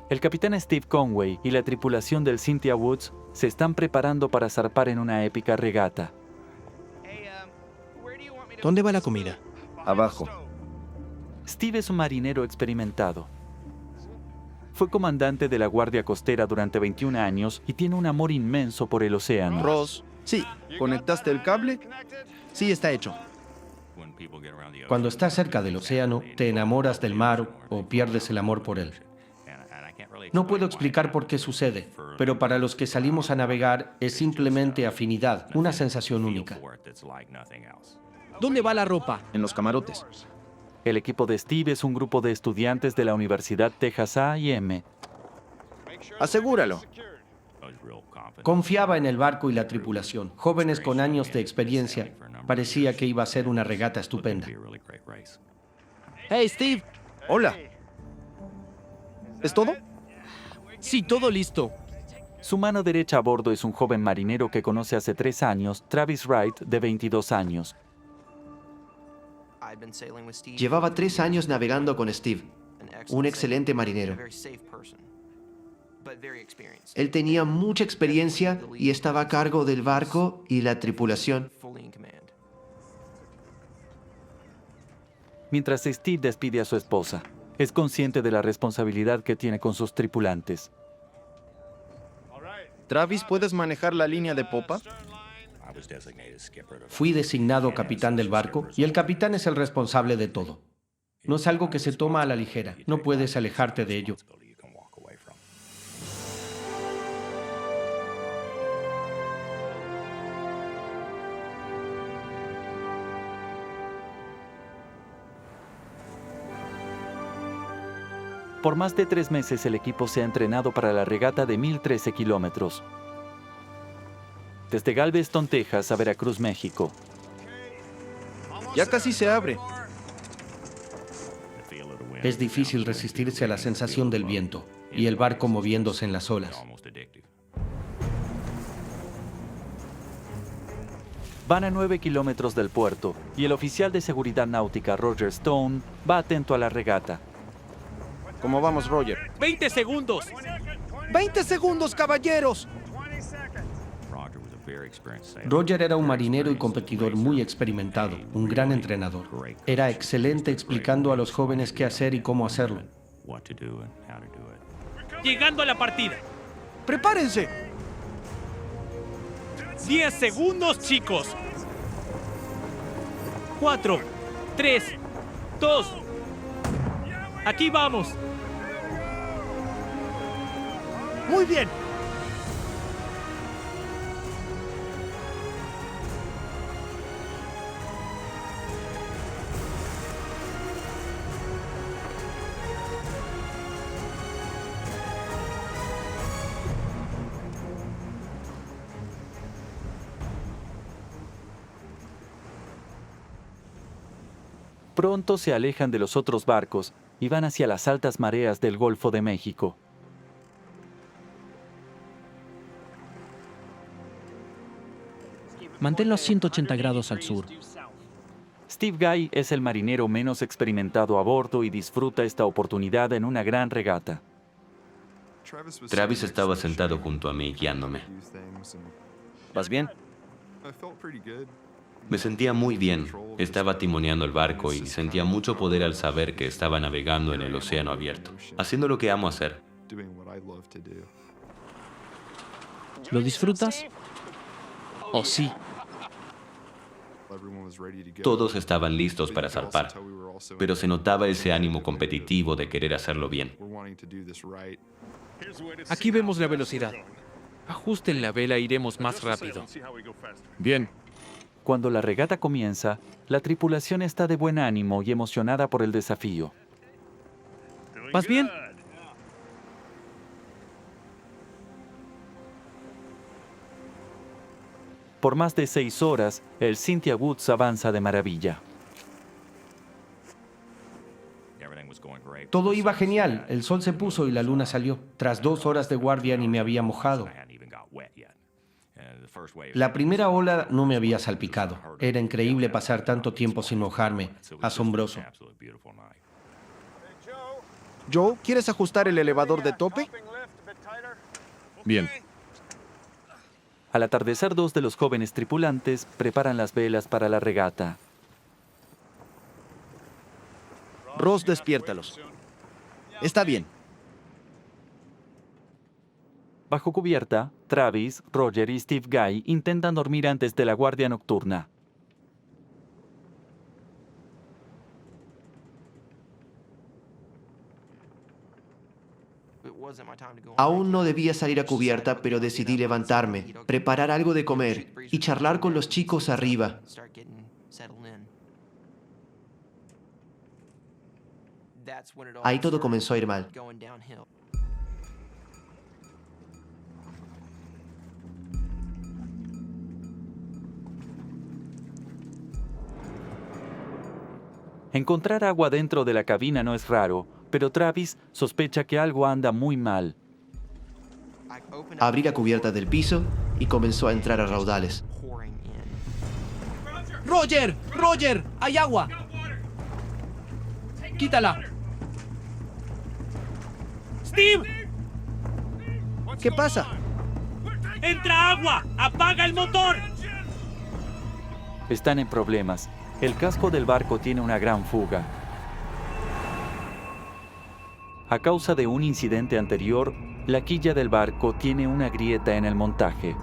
El capitán Steve Conway y la tripulación del Cynthia Woods se están preparando para zarpar en una épica regata. ¿Dónde va la comida? Abajo. Steve es un marinero experimentado. Fue comandante de la Guardia Costera durante 21 años y tiene un amor inmenso por el océano. Ross. Sí. ¿Conectaste el cable? Sí, está hecho. Cuando estás cerca del océano, te enamoras del mar o pierdes el amor por él. No puedo explicar por qué sucede, pero para los que salimos a navegar es simplemente afinidad, una sensación única. ¿Dónde va la ropa? En los camarotes. El equipo de Steve es un grupo de estudiantes de la Universidad Texas A&M. Asegúralo. Confiaba en el barco y la tripulación, jóvenes con años de experiencia. Parecía que iba a ser una regata estupenda. ¡Hey, Steve! Hola. ¿Es todo? Sí, todo listo. Su mano derecha a bordo es un joven marinero que conoce hace 3 años, Travis Wright, de 22 años. Llevaba 3 años navegando con Steve, un excelente marinero. Él tenía mucha experiencia y estaba a cargo del barco y la tripulación. Mientras Steve despide a su esposa, es consciente de la responsabilidad que tiene con sus tripulantes. Travis, ¿puedes manejar la línea de popa? Fui designado capitán del barco y el capitán es el responsable de todo. No es algo que se toma a la ligera, no puedes alejarte de ello. Por más de 3 meses el equipo se ha entrenado para la regata de 1013 kilómetros. Desde Galveston, Texas, a Veracruz, México. Ya casi se abre. Es difícil resistirse a la sensación del viento y el barco moviéndose en las olas. Van a 9 kilómetros del puerto y el oficial de seguridad náutica Roger Stone va atento a la regata. ¿Cómo vamos, Roger? 20 segundos. 20 segundos, caballeros. Roger era un marinero y competidor muy experimentado, un gran entrenador. Era excelente explicando a los jóvenes qué hacer y cómo hacerlo. Llegando a la partida. ¡Prepárense! 10 segundos, chicos. 4, 3, 2. Aquí vamos. Muy bien. Pronto se alejan de los otros barcos y van hacia las altas mareas del Golfo de México. Manténlo a 180 grados al sur. Steve Guy es el marinero menos experimentado a bordo y disfruta esta oportunidad en una gran regata. Travis estaba sentado junto a mí guiándome. ¿Vas bien? Me sentía muy bien. Estaba timoneando el barco y sentía mucho poder al saber que estaba navegando en el océano abierto, haciendo lo que amo hacer. ¿Lo disfrutas? Oh, sí. Todos estaban listos para zarpar, pero se notaba ese ánimo competitivo de querer hacerlo bien. Aquí vemos la velocidad. Ajusten la vela e iremos más rápido. Bien. Cuando la regata comienza, la tripulación está de buen ánimo y emocionada por el desafío. ¿Vas bien? Por más de 6 horas, el Cynthia Woods avanza de maravilla. Todo iba genial, el sol se puso y la luna salió. Tras 2 horas de guardia ni me había mojado. La primera ola no me había salpicado. Era increíble pasar tanto tiempo sin mojarme. Asombroso. Joe, ¿quieres ajustar el elevador de tope? Bien. Al atardecer, 2 de los jóvenes tripulantes preparan las velas para la regata. Ross, despiértalos. Está bien. Bajo cubierta, Travis, Roger y Steve Guy intentan dormir antes de la guardia nocturna. Aún no debía salir a cubierta, pero decidí levantarme, preparar algo de comer y charlar con los chicos arriba. Ahí todo comenzó a ir mal. Encontrar agua dentro de la cabina no es raro, pero Travis sospecha que algo anda muy mal. Abrí la cubierta del piso y comenzó a entrar a raudales. ¡Roger! ¡Roger! ¡Hay agua! ¡Quítala! ¡Steve! ¿Qué pasa? ¡Entra agua! ¡Apaga el motor! Están en problemas. El casco del barco tiene una gran fuga. A causa de un incidente anterior, la quilla del barco tiene una grieta en el montaje.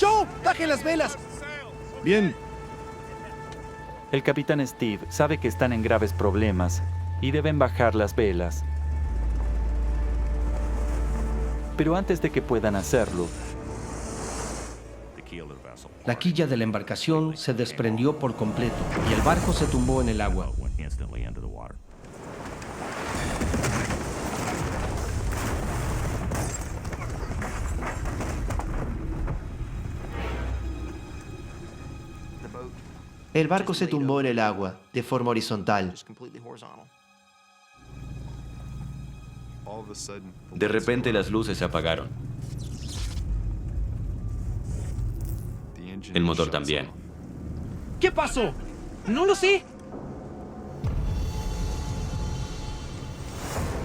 ¡Joe! ¡Baje las velas! Bien. El capitán Steve sabe que están en graves problemas y deben bajar las velas. Pero antes de que puedan hacerlo, La quilla de la embarcación se desprendió por completo y el barco se tumbó en el agua. El barco se tumbó en el agua, de forma horizontal. De repente las luces se apagaron. El motor también. ¿Qué pasó? No lo sé.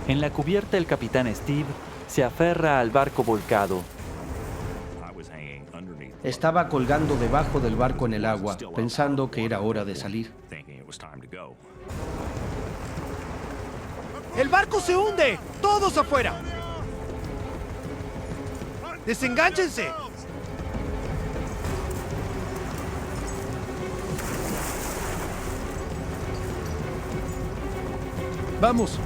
en la cubierta el capitán Steve se aferra al barco volcado. Estaba colgando debajo del barco en el agua, pensando que era hora de salir. ¡El barco se hunde! ¡Todos afuera! ¡Desengánchense! ¡Vamos!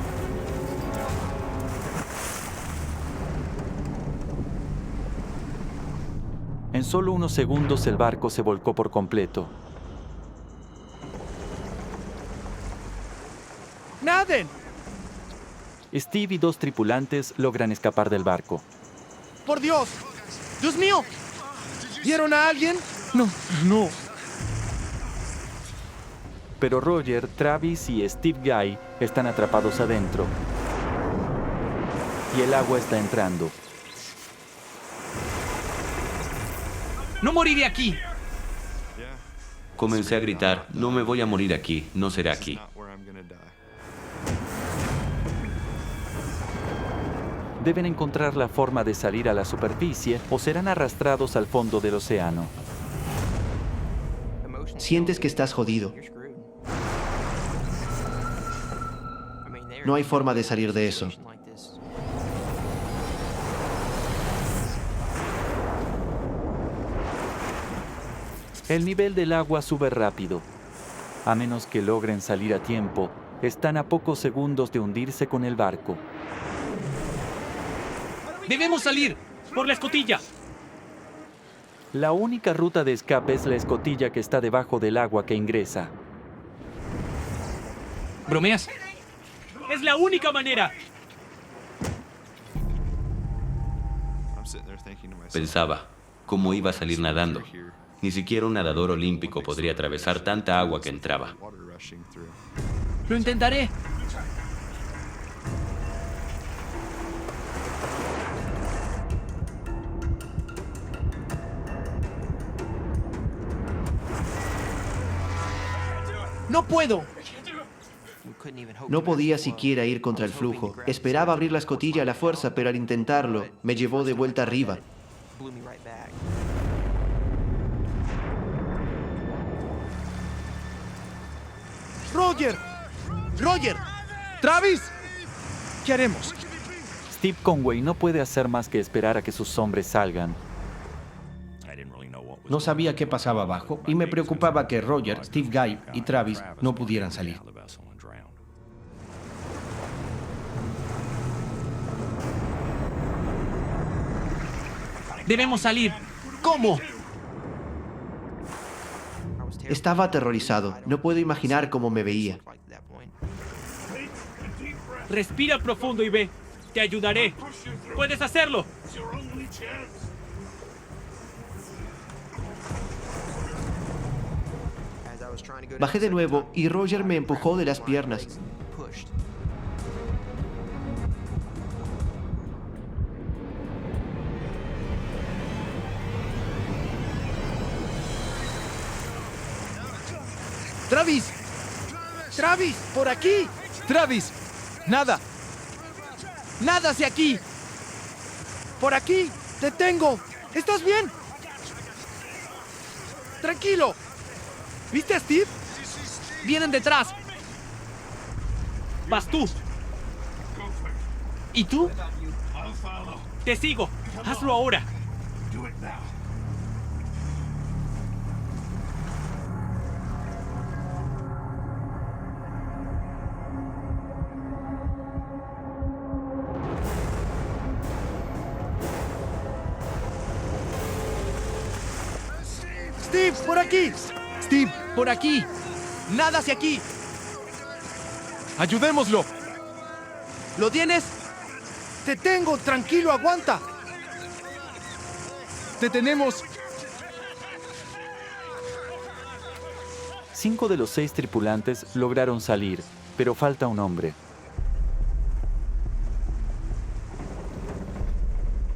En solo unos segundos el barco se volcó por completo. ¡Naden! Steve y dos tripulantes logran escapar del barco. ¡Por Dios! ¡Dios mío! ¿Vieron a alguien? No. Pero Roger, Travis y Steve Guy están atrapados adentro. Y el agua está entrando. ¡No moriré aquí! Comencé a gritar, no me voy a morir aquí, no será aquí. Deben encontrar la forma de salir a la superficie o serán arrastrados al fondo del océano. Sientes que estás jodido. No hay forma de salir de eso. El nivel del agua sube rápido. A menos que logren salir a tiempo, están a pocos segundos de hundirse con el barco. ¡Debemos salir! ¡Por la escotilla! La única ruta de escape es la escotilla que está debajo del agua que ingresa. ¿Bromeas? ¡Es la única manera! Pensaba, ¿cómo iba a salir nadando? Ni siquiera un nadador olímpico podría atravesar tanta agua que entraba. ¡Lo intentaré! ¡No puedo! No podía siquiera ir contra el flujo. Esperaba abrir la escotilla a la fuerza, pero al intentarlo, me llevó de vuelta arriba. ¡Roger! ¡Roger! ¡Travis! ¿Qué haremos? Steve Conway no puede hacer más que esperar a que sus hombres salgan. No sabía qué pasaba abajo y me preocupaba que Roger, Steve Guy y Travis no pudieran salir. Debemos salir. ¿Cómo? Estaba aterrorizado. No puedo imaginar cómo me veía. Respira profundo y ve. Te ayudaré. Puedes hacerlo. Bajé de nuevo y Roger me empujó de las piernas. ¡Travis! ¡Travis! ¡Por aquí! ¡Travis! ¡Nada! ¡Nada hacia aquí! ¡Por aquí! ¡Te tengo! ¿Estás bien? ¡Tranquilo! ¿Viste a Steve? Vienen detrás. Vas tú. ¿Y tú? Te sigo. Hazlo ahora. ¡Steve! ¡Por aquí! ¡Steve! ¡Por aquí! ¡Nada hacia aquí! ¡Ayudémoslo! ¿Lo tienes? ¡Te tengo! ¡Tranquilo! ¡Aguanta! ¡Te tenemos! 5 de los 6 tripulantes lograron salir, pero falta un hombre.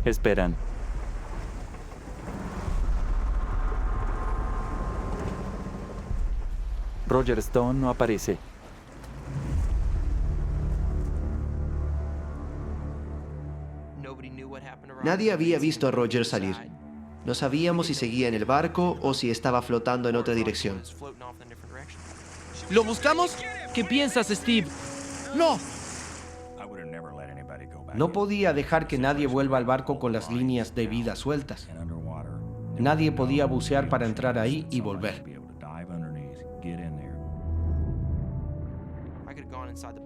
Esperan. Roger Stone no aparece. Nadie había visto a Roger salir. No sabíamos si seguía en el barco o si estaba flotando en otra dirección. ¿Lo buscamos? ¿Qué piensas, Steve? ¡No! No podía dejar que nadie vuelva al barco con las líneas de vida sueltas. Nadie podía bucear para entrar ahí y volver.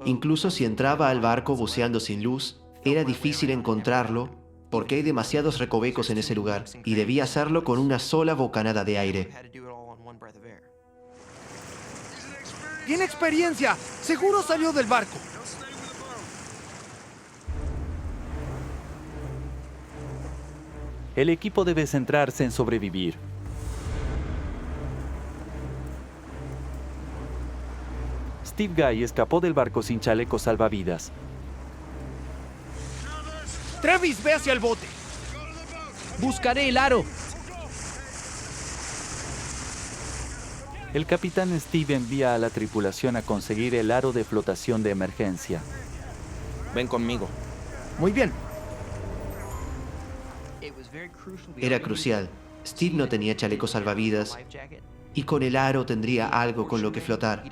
Incluso si entraba al barco buceando sin luz, era difícil encontrarlo porque hay demasiados recovecos en ese lugar y debía hacerlo con una sola bocanada de aire. ¡Tiene experiencia! ¡Seguro salió del barco! El equipo debe centrarse en sobrevivir. Steve Guy escapó del barco sin chaleco salvavidas. ¡Travis, ve hacia el bote! Buscaré el aro. El capitán Steve envía a la tripulación a conseguir el aro de flotación de emergencia. Ven conmigo. Muy bien. Era crucial. Steve no tenía chaleco salvavidas y con el aro tendría algo con lo que flotar.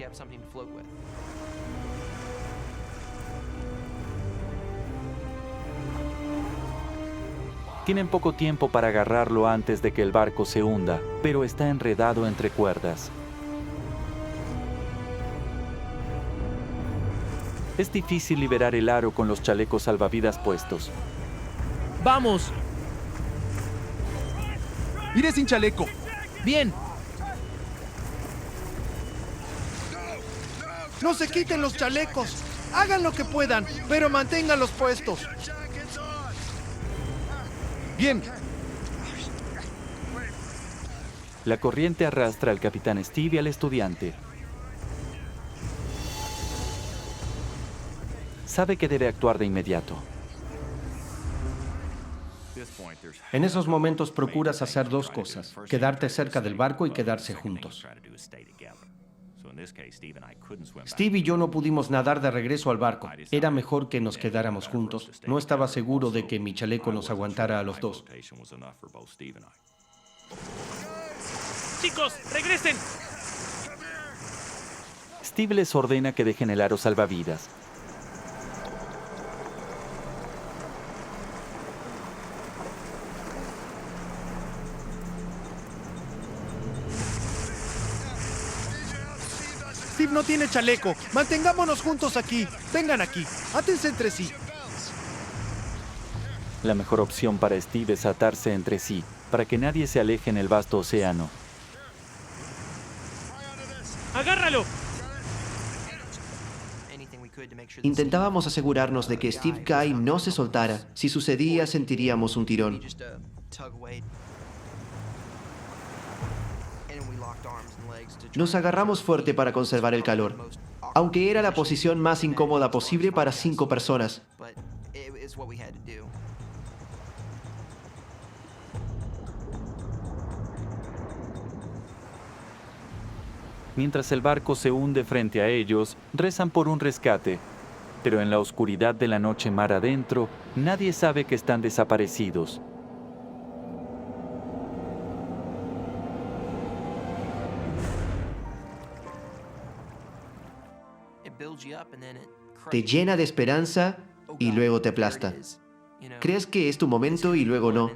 Tienen poco tiempo para agarrarlo antes de que el barco se hunda, pero está enredado entre cuerdas. Es difícil liberar el aro con los chalecos salvavidas puestos. ¡Vamos! ¡Iré sin chaleco! ¡Bien! ¡No se quiten los chalecos! Hagan lo que puedan, pero manténganlos puestos. Bien. La corriente arrastra al capitán Steve y al estudiante. Sabe que debe actuar de inmediato. En esos momentos procuras hacer dos cosas: quedarte cerca del barco y quedarse juntos. Steve y yo no pudimos nadar de regreso al barco. Era mejor que nos quedáramos juntos. No estaba seguro de que mi chaleco nos aguantara a los dos. ¡Chicos, regresen! Steve les ordena que dejen el aro salvavidas. Steve no tiene chaleco. Mantengámonos juntos aquí. Vengan aquí. Átense entre sí. La mejor opción para Steve es atarse entre sí, para que nadie se aleje en el vasto océano. ¡Agárralo! Intentábamos asegurarnos de que Steve Guy no se soltara. Si sucedía, sentiríamos un tirón. Nos agarramos fuerte para conservar el calor, aunque era la posición más incómoda posible para 5 personas. Mientras el barco se hunde frente a ellos, rezan por un rescate. Pero en la oscuridad de la noche mar adentro, nadie sabe que están desaparecidos. Te llena de esperanza y luego te aplasta. Crees que es tu momento y luego no.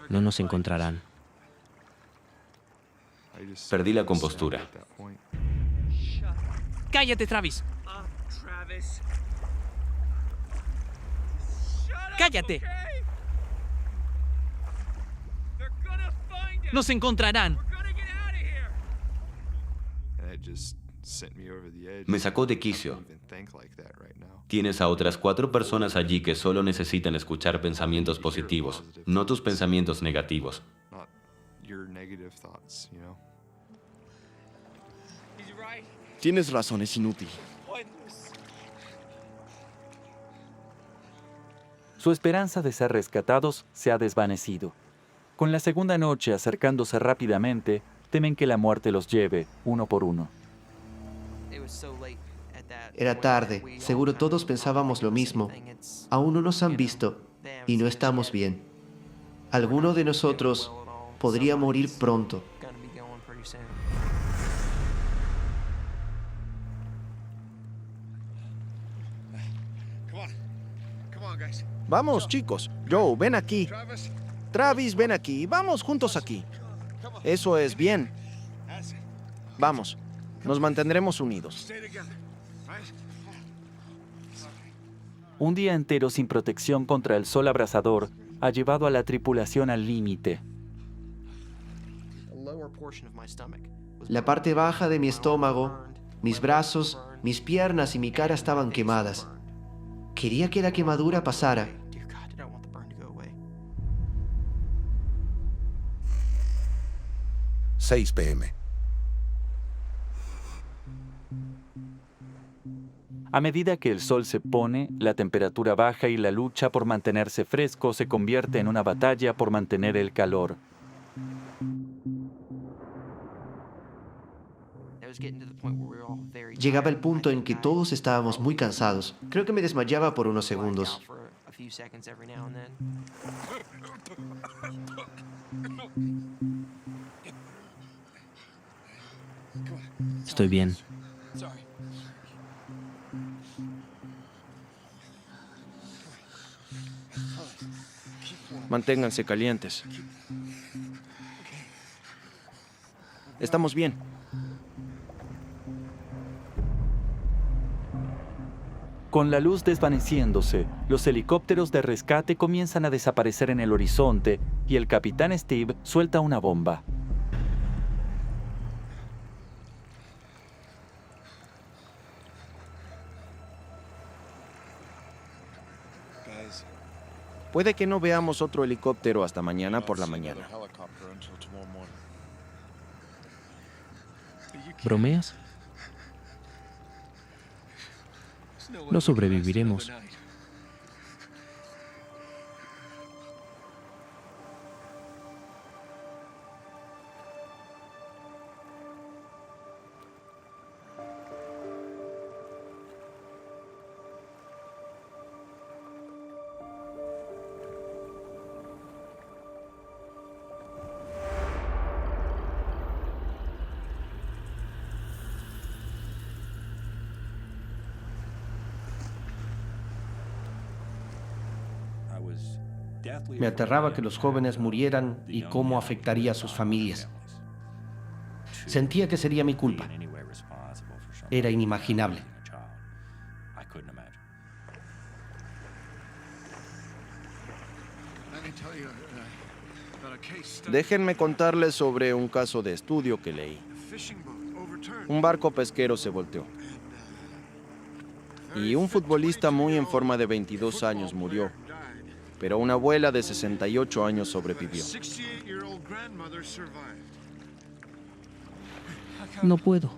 No nos encontrarán. Perdí la compostura. ¡Cállate, Travis! ¡Cállate! ¡Nos encontrarán! Me sacó de quicio. Tienes a otras 4 personas allí que solo necesitan escuchar pensamientos positivos, no tus pensamientos negativos. Tienes razón, es inútil. Su esperanza de ser rescatados se ha desvanecido. Con la segunda noche acercándose rápidamente, temen que la muerte los lleve, uno por uno. Era tarde. Seguro todos pensábamos lo mismo. Aún no nos han visto y no estamos bien. Alguno de nosotros podría morir pronto. Vamos, chicos. Joe, ven aquí. Travis, ven aquí. Vamos juntos aquí. Eso es bien. Vamos. Nos mantendremos unidos. Un día entero sin protección contra el sol abrasador ha llevado a la tripulación al límite. La parte baja de mi estómago, mis brazos, mis piernas y mi cara estaban quemadas. Quería que la quemadura pasara. 6 p.m. A medida que el sol se pone, la temperatura baja y la lucha por mantenerse fresco se convierte en una batalla por mantener el calor. Llegaba el punto en que todos estábamos muy cansados. Creo que me desmayaba por unos segundos. Estoy bien. Manténganse calientes. Estamos bien. Con la luz desvaneciéndose, los helicópteros de rescate comienzan a desaparecer en el horizonte y el capitán Steve suelta una bomba. Puede que no veamos otro helicóptero hasta mañana por la mañana. ¿Bromeas? No sobreviviremos. Me aterraba que los jóvenes murieran y cómo afectaría a sus familias. Sentía que sería mi culpa. Era inimaginable. Déjenme contarles sobre un caso de estudio que leí. Un barco pesquero se volteó. Y un futbolista muy en forma de 22 años murió, pero una abuela de 68 años sobrevivió. No puedo.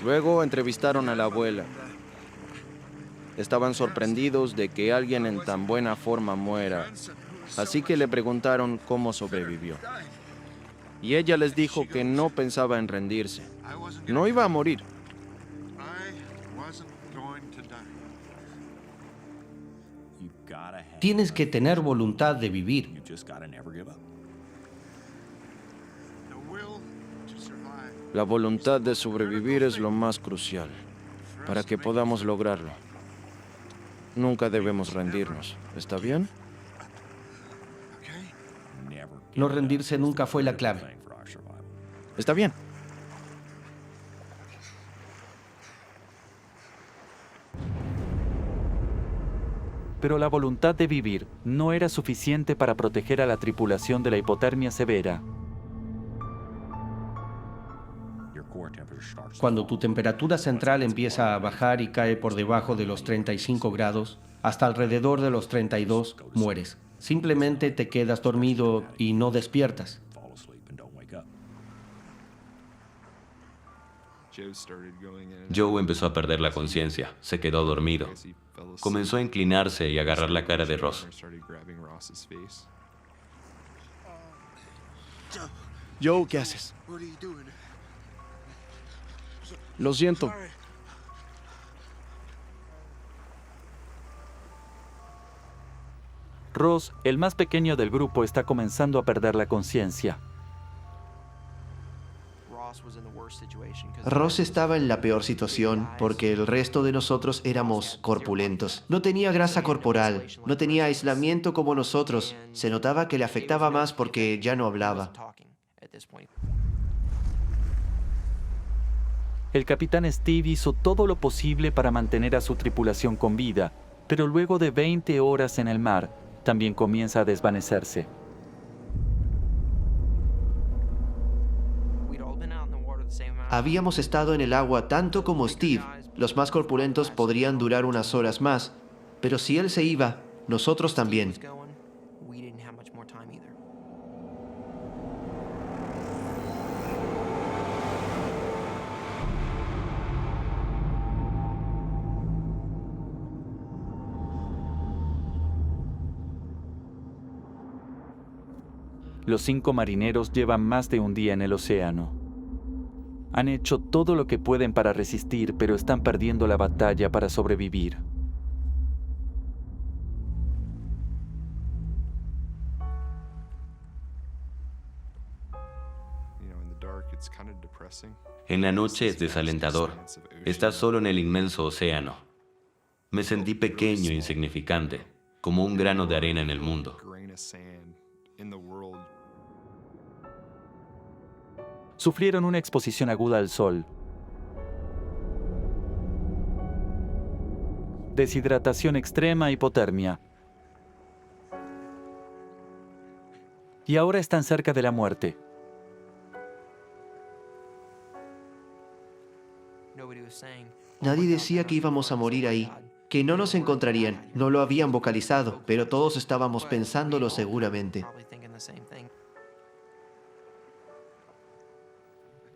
Luego entrevistaron a la abuela. Estaban sorprendidos de que alguien en tan buena forma muera, así que le preguntaron cómo sobrevivió. Y ella les dijo que no pensaba en rendirse. No iba a morir. Tienes que tener voluntad de vivir. La voluntad de sobrevivir es lo más crucial para que podamos lograrlo. Nunca debemos rendirnos. ¿Está bien? No rendirse nunca fue la clave. Está bien. Pero la voluntad de vivir no era suficiente para proteger a la tripulación de la hipotermia severa. Cuando tu temperatura central empieza a bajar y cae por debajo de los 35 grados, hasta alrededor de los 32, mueres. Simplemente te quedas dormido y no despiertas. Joe empezó a perder la conciencia, se quedó dormido. Comenzó a inclinarse y agarrar la cara de Ross. Joe, ¿qué haces? Lo siento. Ross, el más pequeño del grupo, está comenzando a perder la conciencia. Ross estaba en la peor situación porque el resto de nosotros éramos corpulentos. No tenía grasa corporal, no tenía aislamiento como nosotros. Se notaba que le afectaba más porque ya no hablaba. El capitán Steve hizo todo lo posible para mantener a su tripulación con vida, pero luego de 20 horas en el mar, también comienza a desvanecerse. Habíamos estado en el agua tanto como Steve. Los más corpulentos podrían durar unas horas más, pero si él se iba, nosotros también. Los 5 marineros llevan más de un día en el océano. Han hecho todo lo que pueden para resistir, pero están perdiendo la batalla para sobrevivir. En la noche es desalentador. Estás solo en el inmenso océano. Me sentí pequeño e insignificante, como un grano de arena en el mundo. Sufrieron una exposición aguda al sol, deshidratación extrema, hipotermia. Y ahora están cerca de la muerte. Nadie decía que íbamos a morir ahí, que no nos encontrarían. No lo habían vocalizado, pero todos estábamos pensándolo seguramente.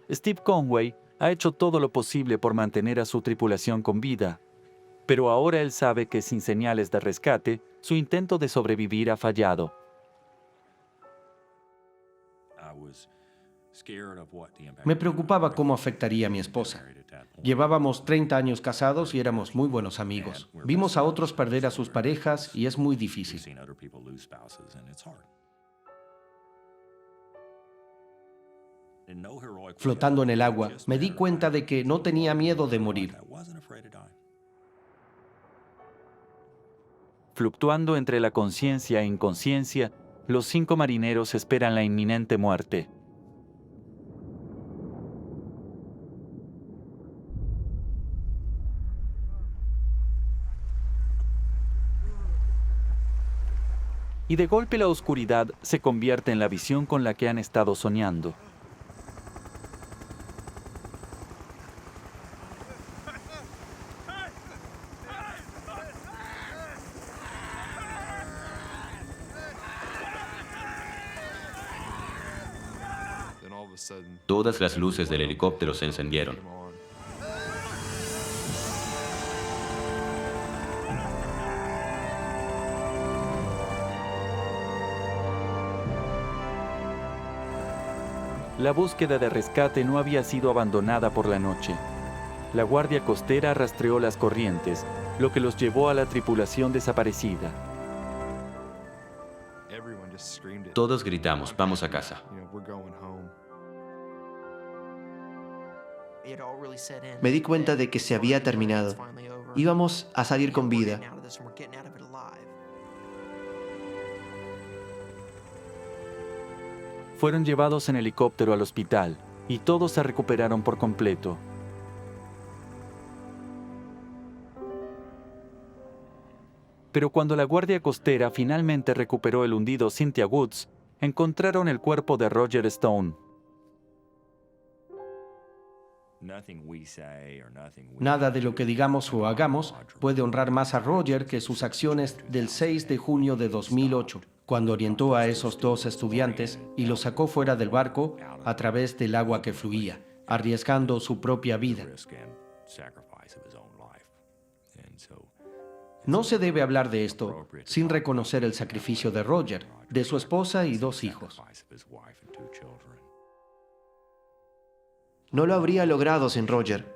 Steve Conway ha hecho todo lo posible por mantener a su tripulación con vida, pero ahora él sabe que sin señales de rescate, su intento de sobrevivir ha fallado. Me preocupaba cómo afectaría a mi esposa. Llevábamos 30 años casados y éramos muy buenos amigos. Vimos a otros perder a sus parejas y es muy difícil. Flotando en el agua, me di cuenta de que no tenía miedo de morir. Fluctuando entre la conciencia e inconsciencia, los 5 marineros esperan la inminente muerte. Y de golpe la oscuridad se convierte en la visión con la que han estado soñando. Todas las luces del helicóptero se encendieron. La búsqueda de rescate no había sido abandonada por la noche. La guardia costera rastreó las corrientes, lo que los llevó a la tripulación desaparecida. Todos gritamos, vamos a casa. Me di cuenta de que se había terminado. Íbamos a salir con vida. Fueron llevados en helicóptero al hospital y todos se recuperaron por completo. Pero cuando la guardia costera finalmente recuperó el hundido Cynthia Woods, encontraron el cuerpo de Roger Stone. Nada de lo que digamos o hagamos puede honrar más a Roger que sus acciones del 6 de junio de 2008, cuando orientó a esos 2 estudiantes y los sacó fuera del barco a través del agua que fluía, arriesgando su propia vida. No se debe hablar de esto sin reconocer el sacrificio de Roger, de su esposa y 2 hijos. No lo habría logrado sin Roger.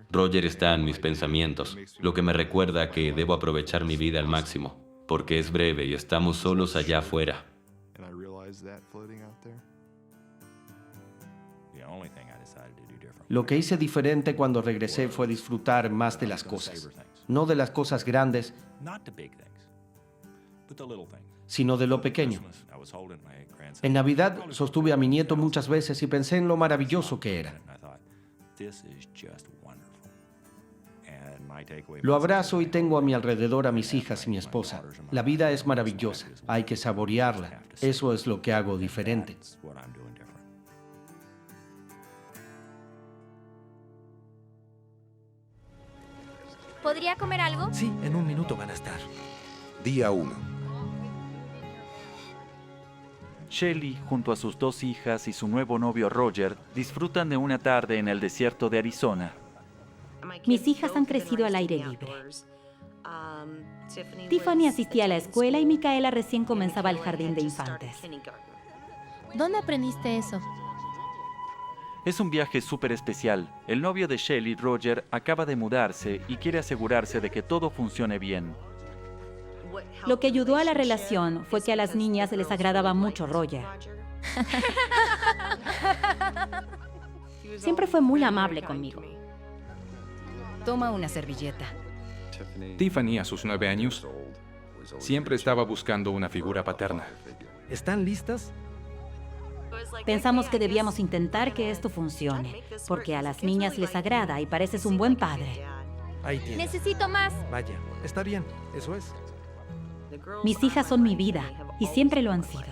Roger está en mis pensamientos, lo que me recuerda que debo aprovechar mi vida al máximo, porque es breve y estamos solos allá afuera. Lo que hice diferente cuando regresé fue disfrutar más de las cosas, no de las cosas grandes, sino de lo pequeño. En Navidad sostuve a mi nieto muchas veces y pensé en lo maravilloso que era. Lo abrazo y tengo a mi alrededor a mis hijas y mi esposa. La vida es maravillosa, hay que saborearla. Eso es lo que hago diferente. ¿Podría comer algo? Sí, en un minuto van a estar. Día 1. Shelley, junto a sus 2 hijas y su nuevo novio Roger, disfrutan de una tarde en el desierto de Arizona. Mis hijas han crecido al aire libre. Tiffany asistía a la escuela y Micaela recién comenzaba el jardín de infantes. ¿Dónde aprendiste eso? Es un viaje súper especial. El novio de Shelley, Roger, acaba de mudarse y quiere asegurarse de que todo funcione bien. Lo que ayudó a la relación fue que a las niñas les agradaba mucho Roger. Siempre fue muy amable conmigo. Toma una servilleta. Tiffany, a sus 9 años, siempre estaba buscando una figura paterna. ¿Están listas? Pensamos que debíamos intentar que esto funcione, porque a las niñas les agrada y pareces un buen padre. Ahí tienes. Necesito más. Vaya, está bien, eso es. Mis hijas son mi vida y siempre lo han sido.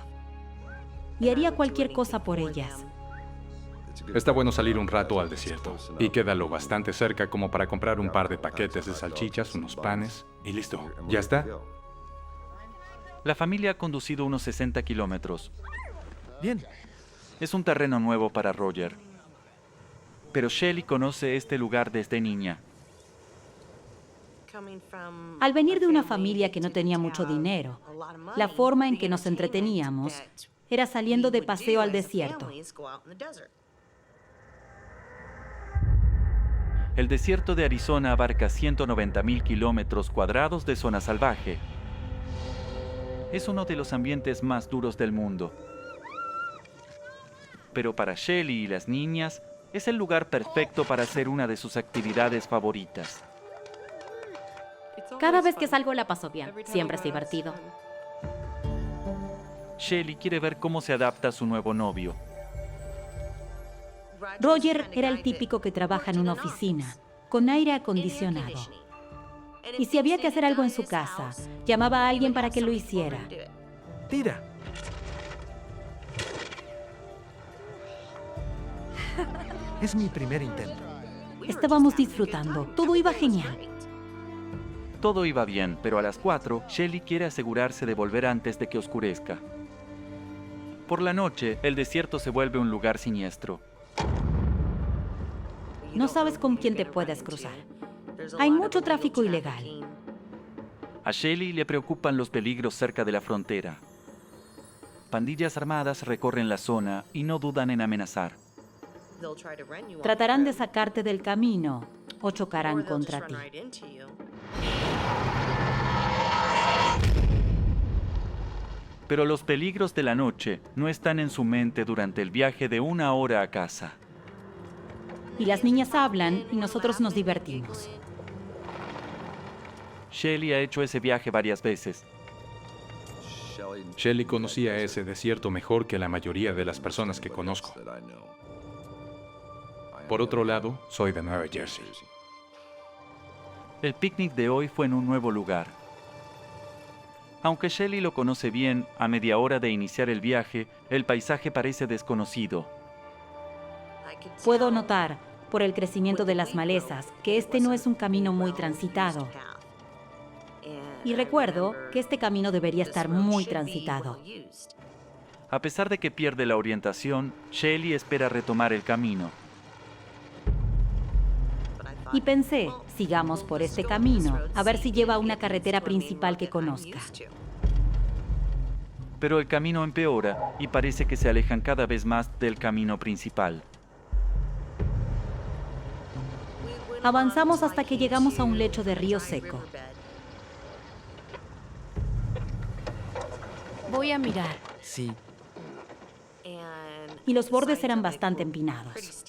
Y haría cualquier cosa por ellas. Está bueno salir un rato al desierto y queda lo bastante cerca como para comprar un par de paquetes de salchichas, unos panes y listo. ¿Ya está? La familia ha conducido unos 60 kilómetros. Bien. Es un terreno nuevo para Roger. Pero Shelley conoce este lugar desde niña. Al venir de una familia que no tenía mucho dinero, la forma en que nos entreteníamos era saliendo de paseo al desierto. El desierto de Arizona abarca 190.000 kilómetros cuadrados de zona salvaje. Es uno de los ambientes más duros del mundo. Pero para Shelley y las niñas, es el lugar perfecto para hacer una de sus actividades favoritas. Cada vez que salgo la paso bien. Siempre es divertido. Shelly quiere ver cómo se adapta a su nuevo novio. Roger era el típico que trabaja en una oficina, con aire acondicionado. Y si había que hacer algo en su casa, llamaba a alguien para que lo hiciera. Tira. Es mi primer intento. Estábamos disfrutando. Todo iba genial. Todo iba bien, pero a las 4, Shelly quiere asegurarse de volver antes de que oscurezca. Por la noche, el desierto se vuelve un lugar siniestro. No sabes con quién te puedes cruzar. Hay mucho tráfico ilegal. A Shelly le preocupan los peligros cerca de la frontera. Pandillas armadas recorren la zona y no dudan en amenazar. Tratarán de sacarte del camino o chocarán contra ti. Pero los peligros de la noche no están en su mente durante el viaje de 1 hora a casa. Y las niñas hablan y nosotros nos divertimos. Shelly ha hecho ese viaje varias veces. Shelly conocía ese desierto mejor que la mayoría de las personas que conozco. Por otro lado, soy de Nueva Jersey. El picnic de hoy fue en un nuevo lugar. Aunque Shelly lo conoce bien, a media hora de iniciar el viaje, el paisaje parece desconocido. Puedo notar, por el crecimiento de las malezas, que este no es un camino muy transitado. Y recuerdo que este camino debería estar muy transitado. A pesar de que pierde la orientación, Shelly espera retomar el camino. Y pensé, sigamos por este camino, a ver si lleva a una carretera principal que conozca. Pero el camino empeora y parece que se alejan cada vez más del camino principal. Avanzamos hasta que llegamos a un lecho de río seco. Voy a mirar. Sí. Y los bordes eran bastante empinados.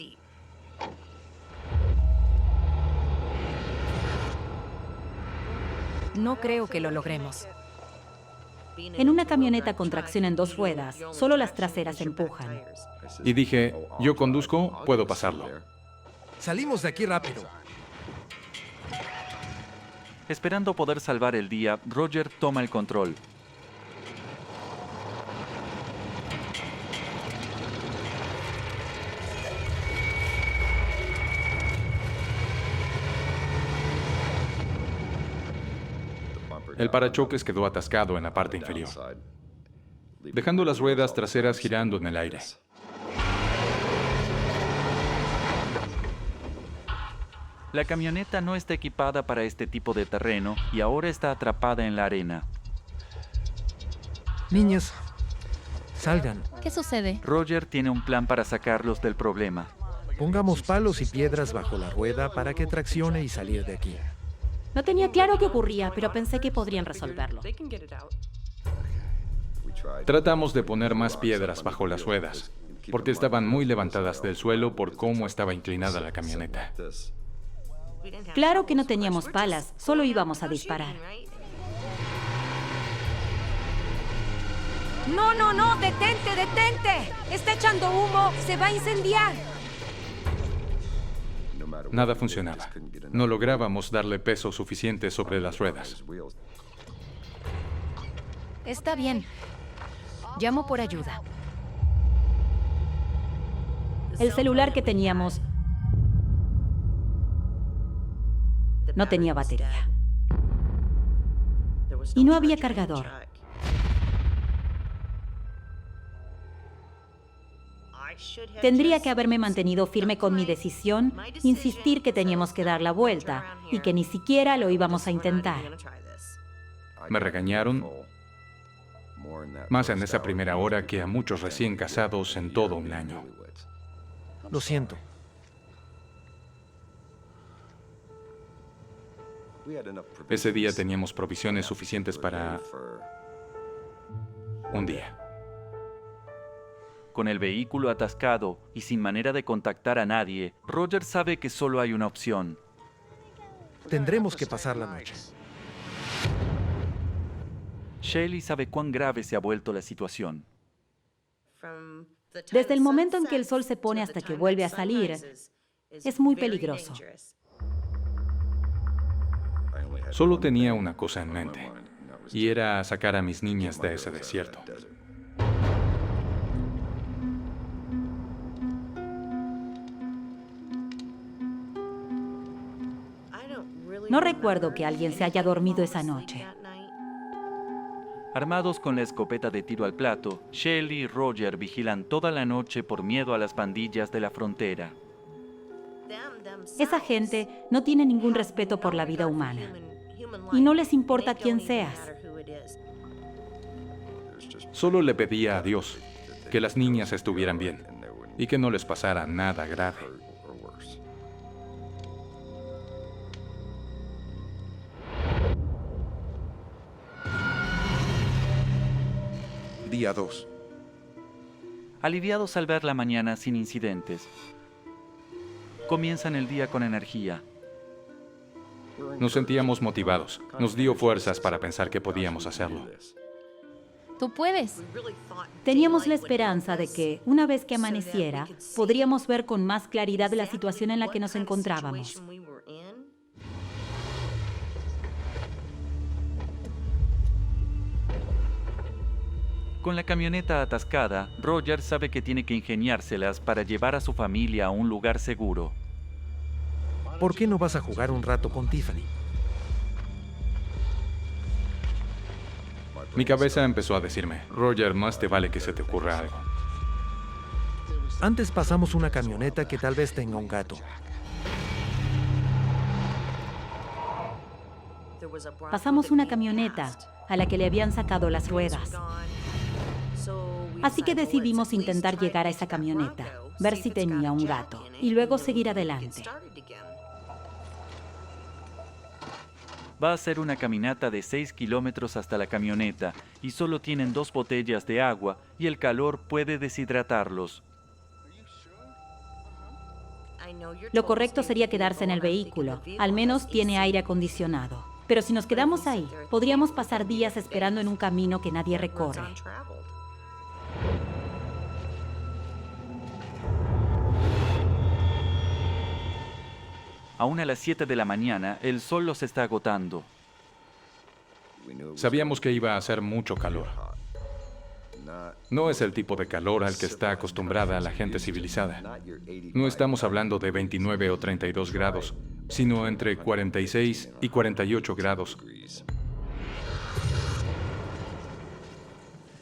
No creo que lo logremos. En una camioneta con tracción en 2 ruedas, solo las traseras empujan. Y dije, yo conduzco, puedo pasarlo. Salimos de aquí rápido. Esperando poder salvar el día, Roger toma el control. El parachoques quedó atascado en la parte inferior, dejando las ruedas traseras girando en el aire. La camioneta no está equipada para este tipo de terreno y ahora está atrapada en la arena. Niñas, salgan. ¿Qué sucede? Roger tiene un plan para sacarlos del problema. Pongamos palos y piedras bajo la rueda para que traccione y salir de aquí. No tenía claro qué ocurría, pero pensé que podrían resolverlo. Tratamos de poner más piedras bajo las ruedas, porque estaban muy levantadas del suelo por cómo estaba inclinada la camioneta. Claro que no teníamos palas, solo íbamos a disparar. ¡No, no, no! ¡Detente, detente! ¡Está echando humo! ¡Se va a incendiar! Nada funcionaba. No lográbamos darle peso suficiente sobre las ruedas. Está bien. Llamo por ayuda. El celular que teníamos no tenía batería. Y no había cargador. Tendría que haberme mantenido firme con mi decisión, insistir que teníamos que dar la vuelta y que ni siquiera lo íbamos a intentar. Me regañaron más en esa primera hora que a muchos recién casados en todo un año. Lo siento. Ese día teníamos provisiones suficientes para un día. Con el vehículo atascado y sin manera de contactar a nadie, Roger sabe que solo hay una opción. Tendremos que pasar la noche. Shelley sabe cuán grave se ha vuelto la situación. Desde el momento en que el sol se pone hasta que vuelve a salir, es muy peligroso. Solo tenía una cosa en mente, y era sacar a mis niñas de ese desierto. No recuerdo que alguien se haya dormido esa noche. Armados con la escopeta de tiro al plato, Shelley y Roger vigilan toda la noche por miedo a las pandillas de la frontera. Esa gente no tiene ningún respeto por la vida humana. Y no les importa quién seas. Solo le pedía a Dios que las niñas estuvieran bien y que no les pasara nada grave. Día 2. Aliviados al ver la mañana sin incidentes, comienzan el día con energía. Nos sentíamos motivados. Nos dio fuerzas para pensar que podíamos hacerlo. Tú puedes. Teníamos la esperanza de que, una vez que amaneciera, podríamos ver con más claridad la situación en la que nos encontrábamos. Con la camioneta atascada, Roger sabe que tiene que ingeniárselas para llevar a su familia a un lugar seguro. ¿Por qué no vas a jugar un rato con Tiffany? Mi cabeza empezó a decirme, Roger, más te vale que se te ocurra algo. Antes pasamos una camioneta que tal vez tenga un gato. Pasamos una camioneta a la que le habían sacado las ruedas. Así que decidimos intentar llegar a esa camioneta, ver si tenía un gato, y luego seguir adelante. Va a ser una caminata de 6 kilómetros hasta la camioneta y solo tienen 2 botellas de agua y el calor puede deshidratarlos. Lo correcto sería quedarse en el vehículo, al menos tiene aire acondicionado. Pero si nos quedamos ahí, podríamos pasar días esperando en un camino que nadie recorre. Aún a las 7 de la mañana, el sol los está agotando. Sabíamos que iba a hacer mucho calor. No es el tipo de calor al que está acostumbrada la gente civilizada. No estamos hablando de 29 o 32 grados, sino entre 46 y 48 grados.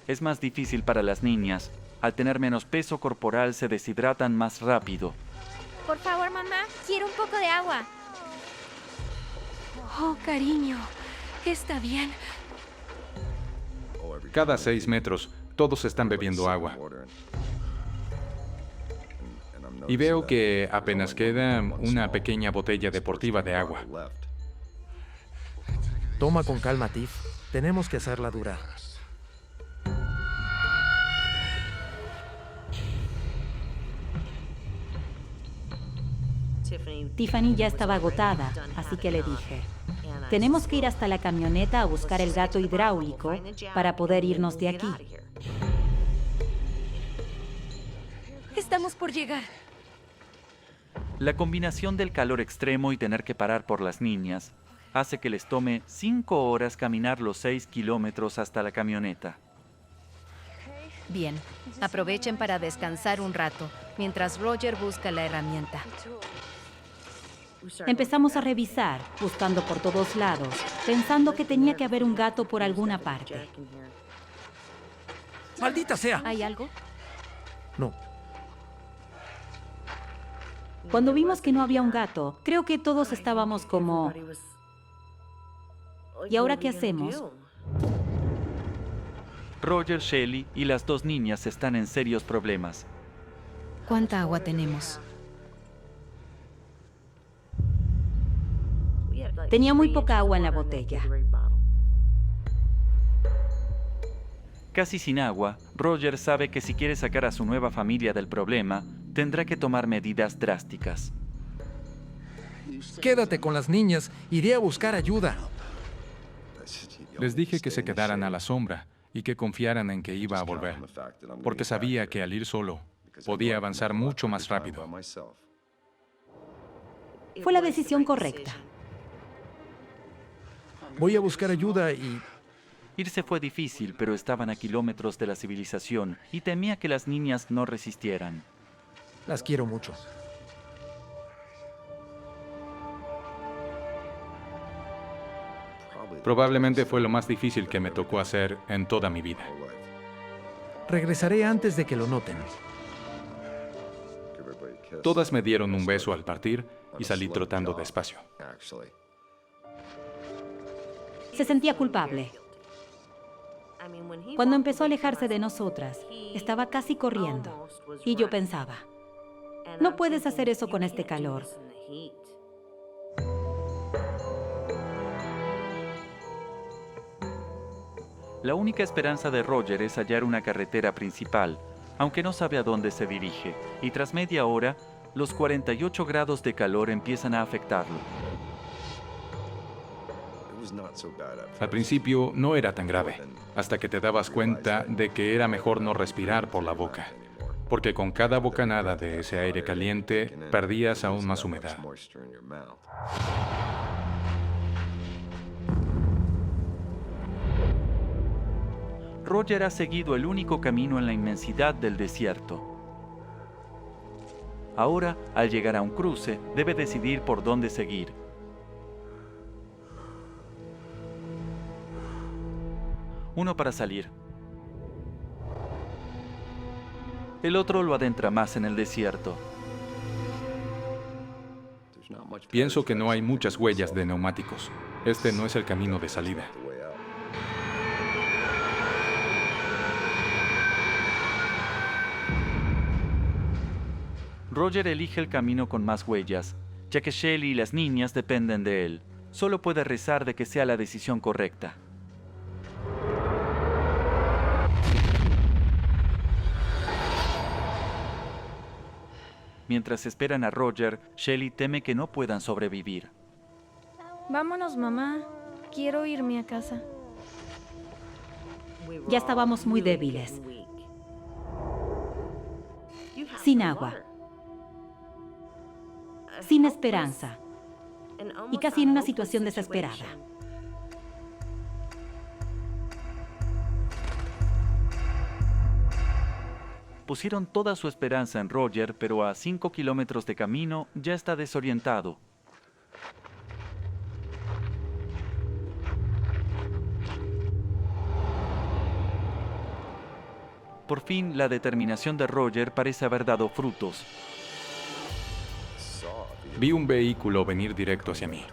Es más difícil para las niñas. Al tener menos peso corporal, se deshidratan más rápido. Por favor, mamá, quiero un poco de agua. Oh, cariño, está bien. Cada 6 metros, todos están bebiendo agua. Y veo que apenas queda una pequeña botella deportiva de agua. Toma con calma, Tiff. Tenemos que hacerla durar. Tiffany ya estaba agotada, así que le dije, tenemos que ir hasta la camioneta a buscar el gato hidráulico para poder irnos de aquí. Estamos por llegar. La combinación del calor extremo y tener que parar por las niñas hace que les tome 5 horas caminar los 6 kilómetros hasta la camioneta. Bien, aprovechen para descansar un rato, mientras Roger busca la herramienta. Empezamos a revisar, buscando por todos lados, pensando que tenía que haber un gato por alguna parte. ¡Maldita sea! ¿Hay algo? No. Cuando vimos que no había un gato, creo que todos estábamos como... ¿Y ahora qué hacemos? Roger, Shelley y las 2 niñas están en serios problemas. ¿Cuánta agua tenemos? Tenía muy poca agua en la botella. Casi sin agua, Roger sabe que si quiere sacar a su nueva familia del problema, tendrá que tomar medidas drásticas. Quédate con las niñas. Iré a buscar ayuda. Les dije que se quedaran a la sombra y que confiaran en que iba a volver, porque sabía que al ir solo podía avanzar mucho más rápido. Fue la decisión correcta. Voy a buscar ayuda y... Irse fue difícil, pero estaban a kilómetros de la civilización y temía que las niñas no resistieran. Las quiero mucho. Probablemente fue lo más difícil que me tocó hacer en toda mi vida. Regresaré antes de que lo noten. Todas me dieron un beso al partir y salí trotando despacio. Se sentía culpable. Cuando empezó a alejarse de nosotras, estaba casi corriendo. Y yo pensaba, no puedes hacer eso con este calor. La única esperanza de Roger es hallar una carretera principal, aunque no sabe a dónde se dirige, y tras media hora, los 48 grados de calor empiezan a afectarlo. Al principio no era tan grave, hasta que te dabas cuenta de que era mejor no respirar por la boca, porque con cada bocanada de ese aire caliente perdías aún más humedad. Roger ha seguido el único camino en la inmensidad del desierto. Ahora, al llegar a un cruce, debe decidir por dónde seguir. Uno para salir. El otro lo adentra más en el desierto. Pienso que no hay muchas huellas de neumáticos. Este no es el camino de salida. Roger elige el camino con más huellas, ya que Shelly y las niñas dependen de él. Solo puede rezar de que sea la decisión correcta. Mientras esperan a Roger, Shelly teme que no puedan sobrevivir. Vámonos, mamá. Quiero irme a casa. Ya estábamos muy débiles. Sin agua. Sin esperanza. Y casi en una situación desesperada. Pusieron toda su esperanza en Roger, pero a 5 kilómetros de camino ya está desorientado. Por fin, la determinación de Roger parece haber dado frutos. Vi un vehículo venir directo hacia mí.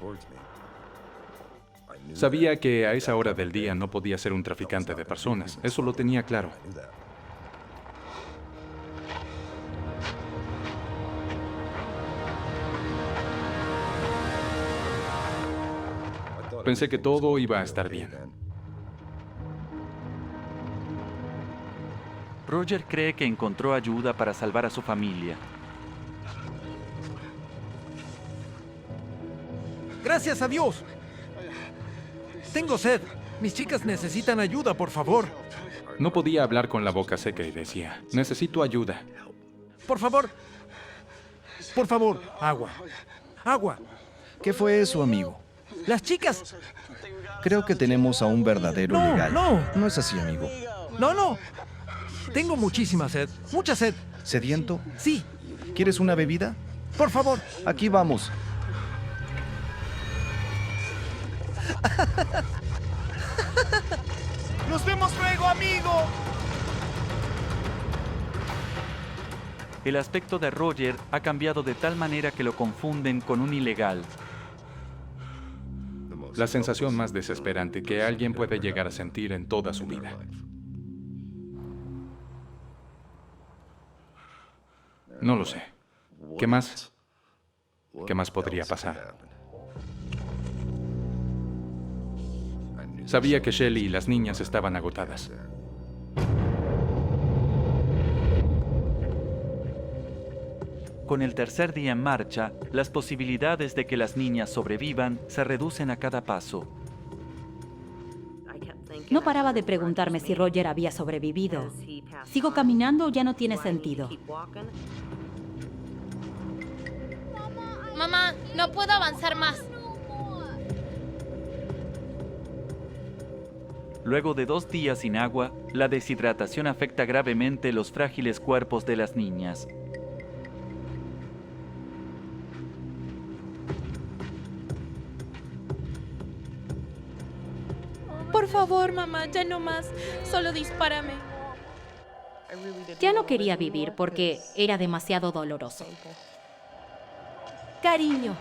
Sabía que a esa hora del día no podía ser un traficante de personas. Eso lo tenía claro. Pensé que todo iba a estar bien. Roger cree que encontró ayuda para salvar a su familia. ¡Gracias a Dios! Tengo sed. Mis chicas necesitan ayuda, por favor. No podía hablar con la boca seca y decía, necesito ayuda. Por favor. Por favor, agua. Agua. ¿Qué fue eso, amigo? Las chicas. Creo que tenemos a un verdadero No, legal. no. No es así, amigo. No, no. Tengo muchísima sed. Mucha sed. ¿Sediento? Sí. ¿Quieres una bebida? Por favor. Aquí vamos. ¡Nos vemos luego, amigo! El aspecto de Roger ha cambiado de tal manera que lo confunden con un ilegal. La sensación más desesperante que alguien puede llegar a sentir en toda su vida. No lo sé. ¿Qué más? ¿Qué más podría pasar? Sabía que Shelly y las niñas estaban agotadas. Con el tercer día en marcha, las posibilidades de que las niñas sobrevivan se reducen a cada paso. No paraba de preguntarme si Roger había sobrevivido. ¿Sigo caminando o ya no tiene sentido? Mamá, no puedo avanzar más. Luego de 2 días sin agua, la deshidratación afecta gravemente los frágiles cuerpos de las niñas. Por favor, mamá, ya no más. Solo dispárame. Ya no quería vivir porque era demasiado doloroso. Cariño.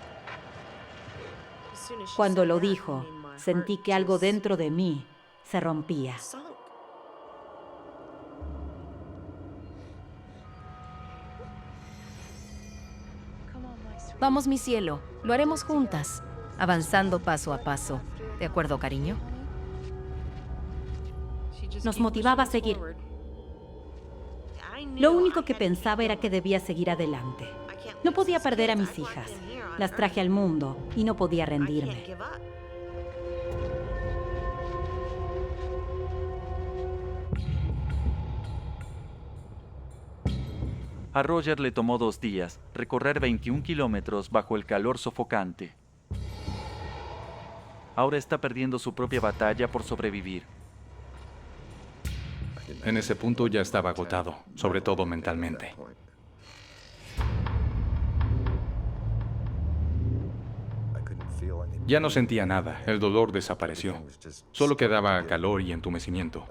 Cuando lo dijo, sentí que algo dentro de mí se rompía. Vamos, mi cielo. Lo haremos juntas, avanzando paso a paso. ¿De acuerdo, cariño? Nos motivaba a seguir. Lo único que pensaba era que debía seguir adelante. No podía perder a mis hijas. Las traje al mundo y no podía rendirme. A Roger le tomó 2 días recorrer 21 kilómetros bajo el calor sofocante. Ahora está perdiendo su propia batalla por sobrevivir. En ese punto ya estaba agotado, sobre todo mentalmente. Ya no sentía nada, el dolor desapareció. Solo quedaba calor y entumecimiento.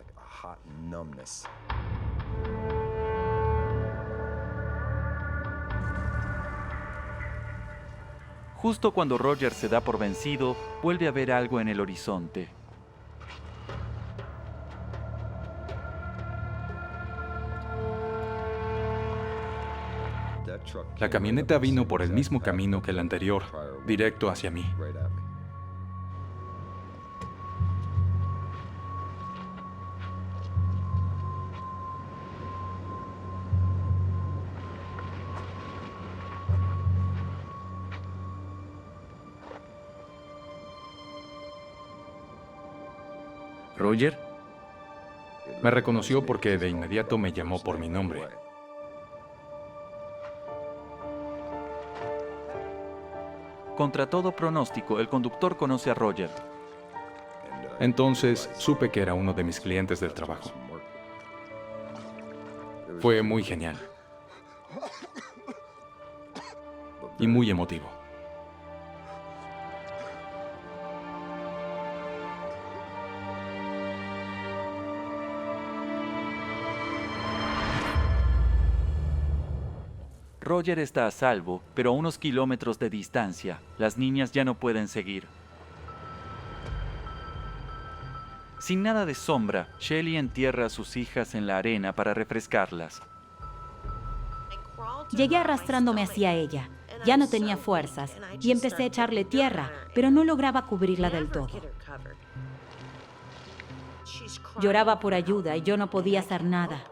Justo cuando Roger se da por vencido, vuelve a ver algo en el horizonte. La camioneta vino por el mismo camino que el anterior, directo hacia mí. ¿Roger? Me reconoció porque de inmediato me llamó por mi nombre. Contra todo pronóstico, el conductor conoce a Roger. Entonces supe que era uno de mis clientes del trabajo. Fue muy genial. Y muy emotivo. Roger está a salvo, pero a unos kilómetros de distancia. Las niñas ya no pueden seguir. Sin nada de sombra, Shelly entierra a sus hijas en la arena para refrescarlas. Llegué arrastrándome hacia ella. Ya no tenía fuerzas y empecé a echarle tierra, pero no lograba cubrirla del todo. Lloraba por ayuda y yo no podía hacer nada.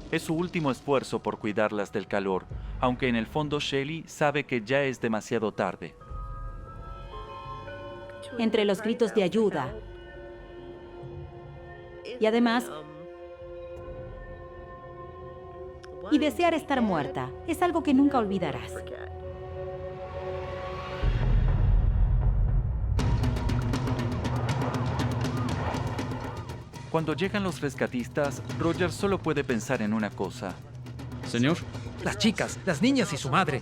Es su último esfuerzo por cuidarlas del calor, aunque en el fondo Shelly sabe que ya es demasiado tarde. Entre los gritos de ayuda y además y desear estar muerta es algo que nunca olvidarás. Cuando llegan los rescatistas, Roger solo puede pensar en una cosa. Señor. Las chicas, las niñas y su madre.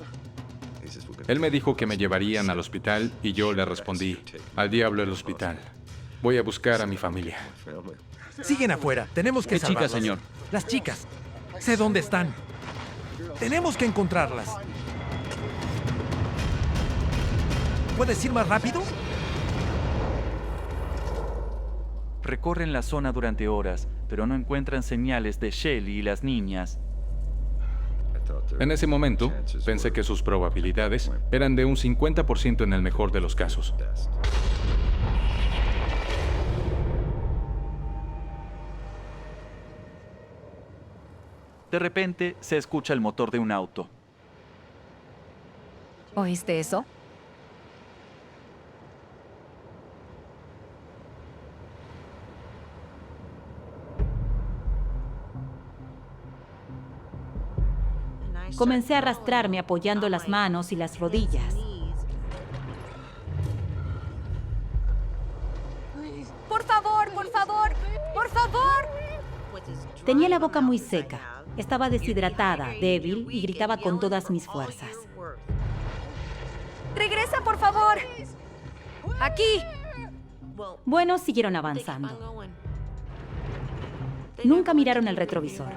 Él me dijo que me llevarían al hospital y yo le respondí, al diablo el hospital. Voy a buscar a mi familia. Siguen afuera. Tenemos que ¿Qué salvarlas. chicas, señor? Las chicas. Sé dónde están. Tenemos que encontrarlas. ¿Puedes ir más rápido? Recorren la zona durante horas, pero no encuentran señales de Shelly y las niñas. En ese momento, pensé que sus probabilidades eran de un 50% en el mejor de los casos. De repente, se escucha el motor de un auto. ¿Oíste eso? Comencé a arrastrarme apoyando las manos y las rodillas. ¡Por favor, por favor, por favor! Tenía la boca muy seca. Estaba deshidratada, débil y gritaba con todas mis fuerzas. ¡Regresa, por favor! ¡Aquí! Bueno, siguieron avanzando. Nunca miraron el retrovisor.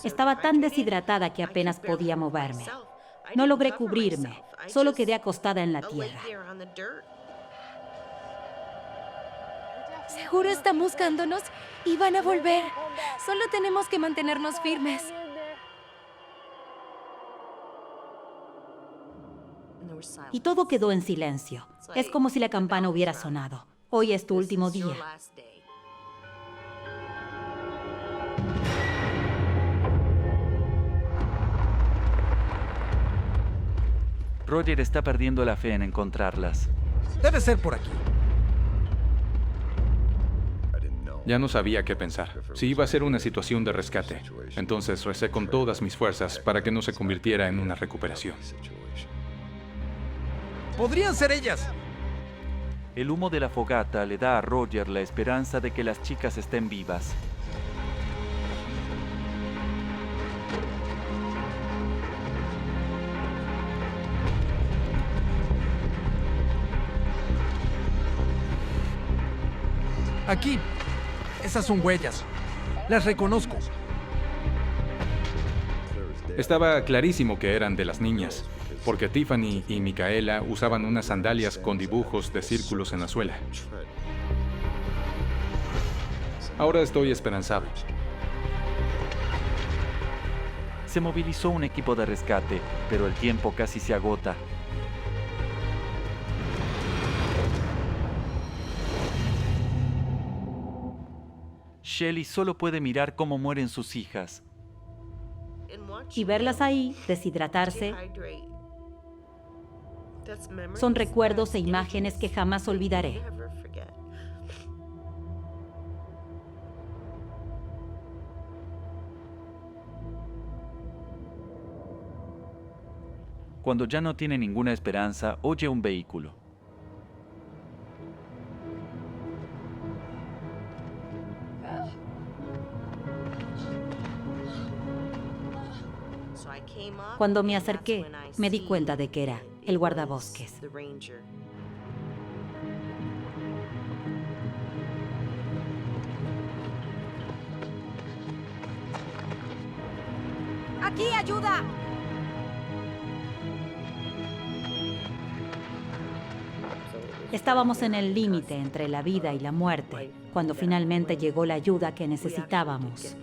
Estaba tan deshidratada que apenas podía moverme. No logré cubrirme, solo quedé acostada en la tierra. Seguro están buscándonos y van a volver. Solo tenemos que mantenernos firmes. Y todo quedó en silencio. Es como si la campana hubiera sonado. Hoy es tu último día. Roger está perdiendo la fe en encontrarlas. Debe ser por aquí. Ya no sabía qué pensar. Si iba a ser una situación de rescate, entonces recé con todas mis fuerzas para que no se convirtiera en una recuperación. ¡Podrían ser ellas! El humo de la fogata le da a Roger la esperanza de que las chicas estén vivas. Aquí. Esas son huellas. Las reconozco. Estaba clarísimo que eran de las niñas, porque Tiffany y Micaela usaban unas sandalias con dibujos de círculos en la suela. Ahora estoy esperanzado. Se movilizó un equipo de rescate, pero el tiempo casi se agota. Shelly solo puede mirar cómo mueren sus hijas. Y verlas ahí, deshidratarse, son recuerdos e imágenes que jamás olvidaré. Cuando ya no tiene ninguna esperanza, oye un vehículo. Cuando me acerqué, me di cuenta de que era el guardabosques. ¡Aquí, ayuda! Estábamos en el límite entre la vida y la muerte, cuando finalmente llegó la ayuda que necesitábamos.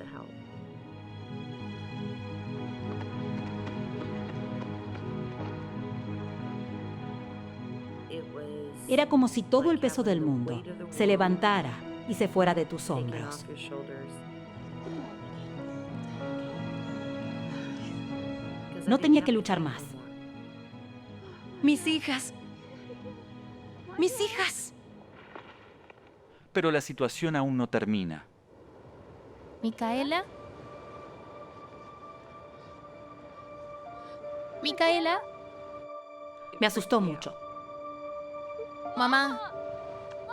Era como si todo el peso del mundo se levantara y se fuera de tus hombros. No tenía que luchar más. Mis hijas. Mis hijas. Pero la situación aún no termina. ¿Micaela? ¿Micaela? Me asustó mucho. Mamá.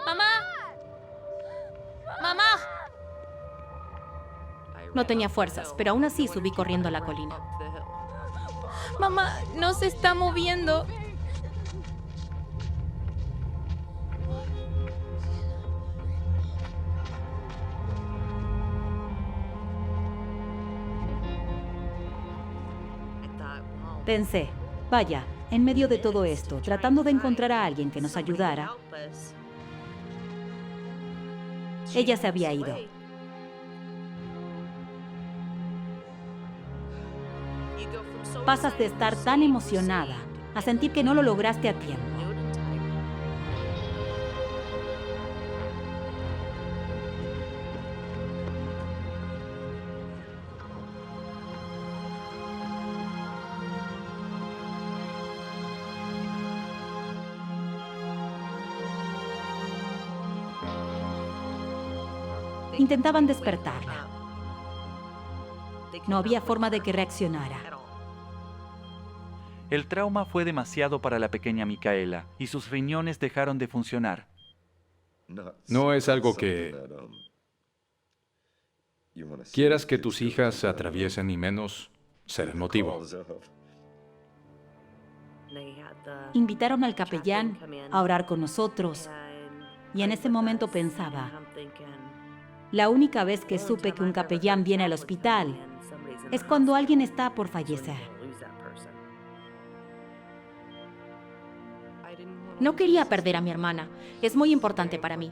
Mamá. Mamá. No tenía fuerzas, pero aún así subí corriendo a la colina. Mamá, no se está moviendo. Pensé, vaya, en medio de todo esto, tratando de encontrar a alguien que nos ayudara, ella se había ido. Pasas de estar tan emocionada a sentir que no lo lograste a tiempo. Intentaban despertarla. No había forma de que reaccionara. El trauma fue demasiado para la pequeña Micaela y sus riñones dejaron de funcionar. No es algo que quieras que tus hijas atraviesen, y menos ser el motivo. Invitaron al capellán a orar con nosotros y en ese momento pensaba, la única vez que supe que un capellán viene al hospital es cuando alguien está por fallecer. No quería perder a mi hermana. Es muy importante para mí.